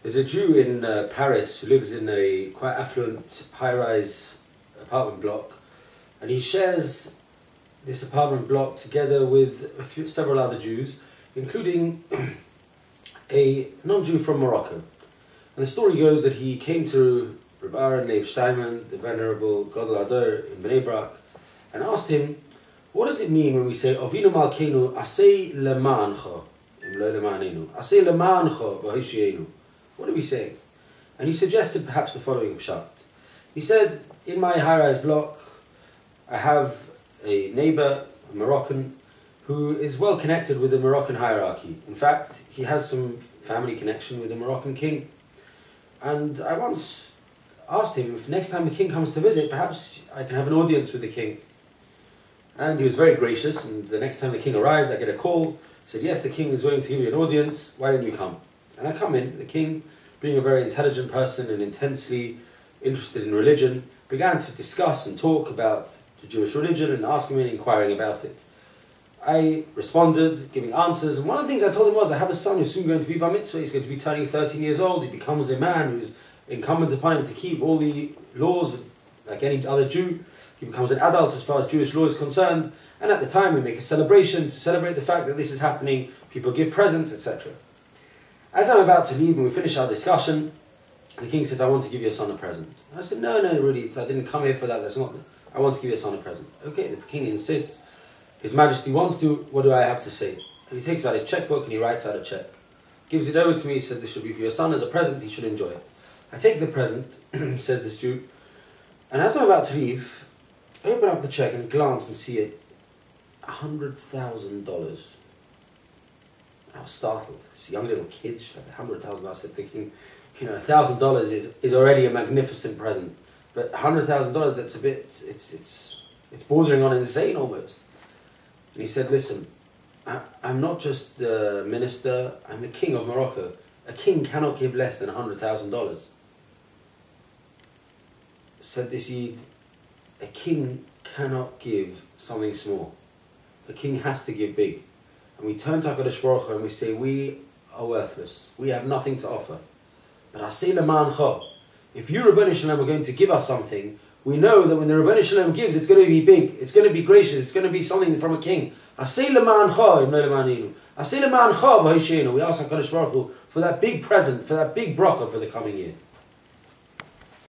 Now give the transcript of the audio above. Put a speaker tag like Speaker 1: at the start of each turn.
Speaker 1: There's a Jew in Paris who lives in a quite affluent high-rise apartment block, and he shares this apartment block together with several other Jews, including a non-Jew from Morocco. And the story goes that he came to Rabbi Leib Steinman, the venerable Gadol Ador in Bnei Brak, and asked him, what does it mean when we say Avinu Malkeinu Asei Lemancha, Im Lo Lemanenu, Asei Lemancha V'Hishienu? What are we saying? And he suggested perhaps the following pshat. He said, in my high-rise block, I have a neighbor, a Moroccan, who is well connected with the Moroccan hierarchy. In fact, he has some family connection with the Moroccan king. And I once asked him if next time the king comes to visit, perhaps I can have an audience with the king. And he was very gracious, and the next time the king arrived, I get a call, said, yes, the king is willing to give you an audience, why don't you come? And I come in, the king, being a very intelligent person and intensely interested in religion, began to discuss and talk about the Jewish religion and asking me and inquiring about it. I responded, giving answers, and one of the things I told him was, I have a son who's soon going to be bar mitzvah, he's going to be turning 13 years old, he becomes a man who's incumbent upon him to keep all the laws like any other Jew. He becomes an adult as far as Jewish law is concerned, and at the time we make a celebration to celebrate the fact that this is happening, people give presents, etc. As I'm about to leave and we finish our discussion, the king says, I want to give your son a present. And I said, no, really, I didn't come here for that, that's not, I want to give your son a present. Okay, the king insists, His Majesty wants to, what do I have to say? And he takes out his checkbook and he writes out a check. Gives it over to me, he says, this should be for your son as a present, he should enjoy it. I take the present, says this Jew, and as I'm about to leave, I open up the check and glance and see it, $100,000. I was startled. It's a young little kid, $100,000. I said, thinking, you know, $1,000 is already a magnificent present, but $100,000, that's a bit, it's bordering on insane almost. And he said, listen, I'm not just the minister, I'm the king of Morocco. A king cannot give less than $100,000. Said this Yid, a king cannot give something small. A king has to give big. And we turn to HaKadosh Baruch Hu and we say, we are worthless. We have nothing to offer. But Asei Lemancha, if you, Rabbi Shalom, are going to give us something, we know that when the Rabbi Shalom gives, it's going to be big, it's going to be gracious, it's going to be something from a king. Asei Lemancha, Im Lo Lemanenu. Asei Lemancha V'Hishienu. We ask HaKadosh Baruch Hu for that big present, for that big bracha for the coming year.